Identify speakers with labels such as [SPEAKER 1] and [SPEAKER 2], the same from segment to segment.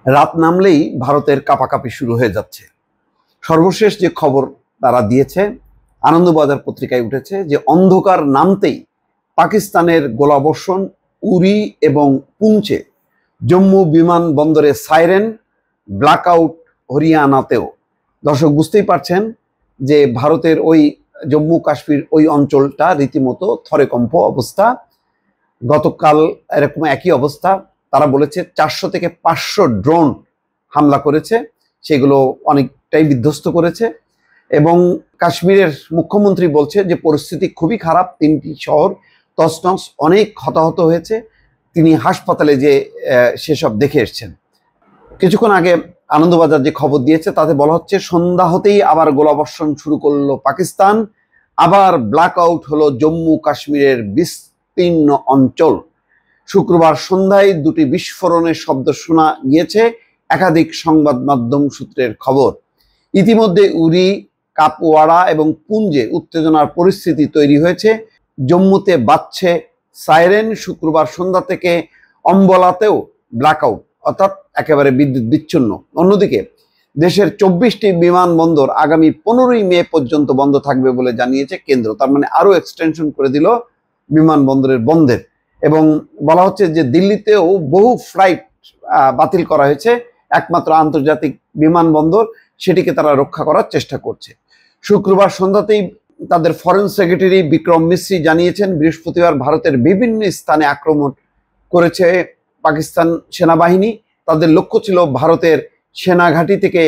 [SPEAKER 1] রাত নামলেই ভারতের কাঁপাকাঁপি শুরু হয়ে যাচ্ছে। সর্বশেষ যে খবর তারা দিয়েছে, আনন্দবাজার পত্রিকায় উঠেছে যে অন্ধকার নামতেই পাকিস্তানের গোলাবর্ষণ উরি এবং পুঞ্চে, জম্মু বিমানবন্দরে সাইরেন, ব্ল্যাকআউট হরিয়ানাতেও। দর্শক বুঝতেই পারছেন যে ভারতের ওই জম্মু কাশ্মীর ওই অঞ্চলটা রীতিমতো থরেকম্প অবস্থা। গতকাল এরকম একই অবস্থা। তারা বলেছে 400 থেকে 500 ড্রোন হামলা করেছে, সেগুলো অনেকটাই বিধ্বস্ত করেছে। এবং কাশ্মীরের মুখ্যমন্ত্রী বলছে যে পরিস্থিতি খুবই খারাপ, 3টি শহর তছনছ, অনেক হতাহত হয়েছে। তিনি হাসপাতালে যে সেসব দেখে এসছেন। কিছুক্ষণ আগে আনন্দবাজার যে খবর দিয়েছে তাতে বলা হচ্ছে সন্ধ্যা হতেই আবার গোলাবর্ষণ শুরু করলো পাকিস্তান, আবার ব্ল্যাকআউট হলো জম্মু কাশ্মীরের বিস্তীর্ণ অঞ্চল। শুক্রবার সন্ধ্যায় 2টি বিস্ফোরণের শব্দ শোনা গিয়েছে, একাধিক সংবাদ মাধ্যম সূত্রের খবর। ইতিমধ্যে উরি, কাপওয়াড়া এবং পুঞ্জে উত্তেজনার পরিস্থিতি তৈরি হয়েছে। জম্মুতে বাজছে সাইরেন, শুক্রবার সন্ধ্যা থেকে অম্বলাতেও ব্ল্যাকআউট, অর্থাৎ একেবারে বিদ্যুৎ বিচ্ছিন্ন। অন্যদিকে দেশের 24টি বিমানবন্দর আগামী 15ই মে পর্যন্ত বন্ধ থাকবে বলে জানিয়েছে কেন্দ্র। তার মানে আরো এক্সটেনশন করে দিল বিমানবন্দরের বন্ধের। এবং বলা হচ্ছে যে দিল্লিতেও বহু ফ্লাইট বাতিল করা হয়েছে, একমাত্র আন্তর্জাতিক বিমানবন্দর সেটিকে তারা রক্ষা করার চেষ্টা করছে। শুক্রবার সন্ধ্যাতেই তাদের ফরেন সেক্রেটারি বিক্রম মিশ্রি জানিয়েছেন বৃহস্পতিবার ভারতের বিভিন্ন স্থানে আক্রমণ করেছে পাকিস্তান সেনাবাহিনী। তাদের লক্ষ্য ছিল ভারতের সেনাঘাঁটি থেকে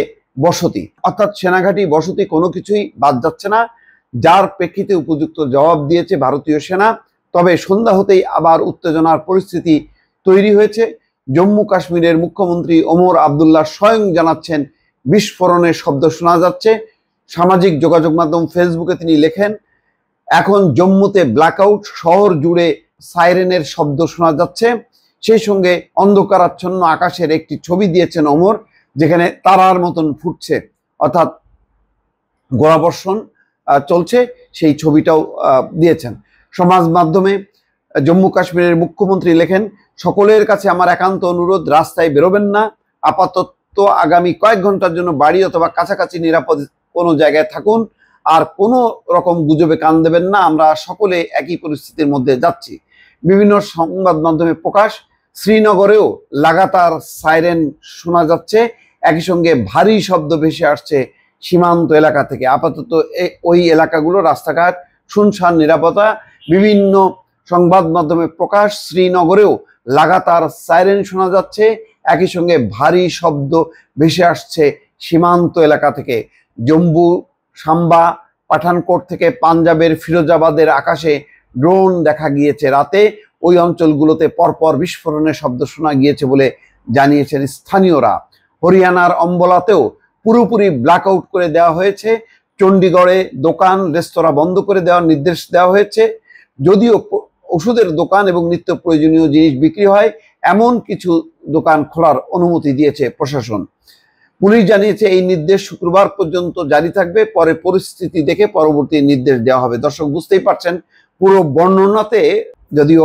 [SPEAKER 1] বসতি, অর্থাৎ সেনাঘাঁটি বসতি কোনো কিছুই বাদ যাচ্ছে না, যার প্রেক্ষিতে উপযুক্ত জবাব দিয়েছে ভারতীয় সেনা। তবে সন্ধ্যা হতেই আবার উত্তেজনার পরিস্থিতি তৈরি হয়েছে। জম্মু কাশ্মীরের মুখ্যমন্ত্রী ওমর আবদুল্লাহ স্বয়ং জানাচ্ছেন বিস্ফোরণের শব্দ শোনা যাচ্ছে। সামাজিক যোগাযোগ মাধ্যম ফেসবুকে তিনি লেখেন, এখন জম্মুতে ব্ল্যাকআউট, শহর জুড়ে সাইরেনের শব্দ শোনা যাচ্ছে। সেই সঙ্গে অন্ধকারাচ্ছন্ন আকাশের একটি ছবি দিয়েছেন ওমর, যেখানে তারার মতন ফুটছে, অর্থাৎ গোলাবর্ষণ চলছে, সেই ছবিটাও দিয়েছেন। সমাজ মাধ্যমে জম্মু কাশ্মীরের মুখ্যমন্ত্রী লেখেন, সকলের কাছে আমার একান্ত অনুরোধ, রাস্তায় বেরোবেন না, আপাতত আগামী কয়েক ঘন্টার জন্য বাড়ি অথবা কাছাকাছি নিরাপদ কোনো জায়গায় থাকুন, আর কোনো রকম গুজবে কান দেবেন না, আমরা সকলে একই পরিস্থিতির মধ্যে যাচ্ছি। বিভিন্ন সংবাদ মাধ্যমে প্রকাশ, শ্রীনগরেও লাগাতার সাইরেন শোনা যাচ্ছে, একই সঙ্গে ভারী শব্দ ভেসে আসছে সীমান্ত এলাকা থেকে। আপাতত ওই এলাকাগুলো রাস্তাঘাট শুনশান, নিরাপত্তা। বিভিন্ন সংবাদ মাধ্যমে প্রকাশ, শ্রীনগরেও লাগাতার সাইরেন শোনা যাচ্ছে, একই সঙ্গে ভারী শব্দ ভেসে আসছে সীমান্ত এলাকা থেকে। জম্মু, সাম্বা, পাঠানকোট থেকে পাঞ্জাবের ফিরোজাবাদের আকাশে ড্রোন দেখা গিয়েছে রাতে। ওই অঞ্চলগুলোতে পরপর বিস্ফোরণের শব্দ শোনা গিয়েছে বলে জানিয়েছেন স্থানীয়রা। হরিয়ানার অম্বলাতেও পুরোপুরি ব্ল্যাকআউট করে দেওয়া হয়েছে। চণ্ডীগড়ে দোকান রেস্তোরাঁ বন্ধ করে দেওয়ার নির্দেশ দেওয়া হয়েছে। যদিও ওষুধের দোকান এবং নিত্য প্রয়োজনীয় জিনিস বিক্রি হয়, এমন কিছু দোকান খোলার অনুমতি দিয়েছে প্রশাসন। পুলিশ জানিয়েছে এই নির্দেশ শুক্রবার পর্যন্ত জারি থাকবে, পরে পরিস্থিতি দেখে পরবর্তী নির্দেশ দেওয়া হবে। দর্শক বুঝতেই পারছেন, পুরো বর্ণনাতে যদিও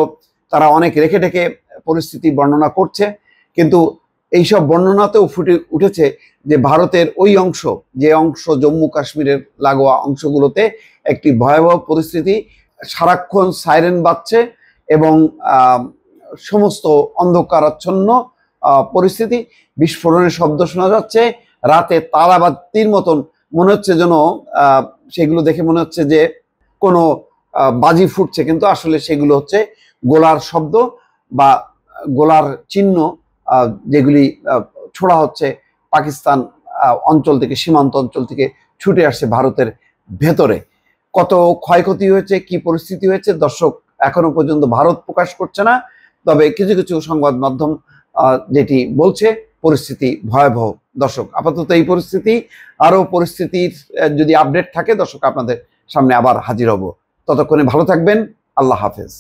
[SPEAKER 1] তারা অনেক রেখে ঢেকে পরিস্থিতি বর্ণনা করছে, কিন্তু এইসব বর্ণনাতেও ফুটে উঠেছে যে ভারতের ওই অংশ, যে অংশ জম্মু কাশ্মীরের লাগোয়া অংশগুলোতে একটি ভয়াবহ পরিস্থিতি। সারাক্ষণ সাইরেন বাজছে এবং সমস্ত অন্ধকারাচ্ছন্ন পরিস্থিতি, বিস্ফোরণের শব্দ শোনা যাচ্ছে, রাতে তারাবাতির মতন মনে হচ্ছে, যেন সেগুলো দেখে মনে হচ্ছে যে কোনো বাজি ফুটছে, কিন্তু আসলে সেগুলো হচ্ছে গোলার শব্দ বা গোলার চিহ্ন, যেগুলি ছোড়া হচ্ছে পাকিস্তান অঞ্চল থেকে, সীমান্ত অঞ্চল থেকে ছুটে আসছে ভারতের ভেতরে। কত ক্ষয়ক্ষতি হয়েছে, কি পরিস্থিতি হয়েছে, দর্শক এখনো পর্যন্ত ভারত প্রকাশ করছে না। তবে কিছু কিছু সংবাদ মাধ্যম যেটি বলছে পরিস্থিতি ভয়াবহ। দর্শক আপাতত এই পরিস্থিতি, আরো পরিস্থিতির যদি আপডেট থাকে দর্শক আপনাদের সামনে আবার হাজির হব। ততক্ষণে ভালো থাকবেন, আল্লাহ হাফেজ।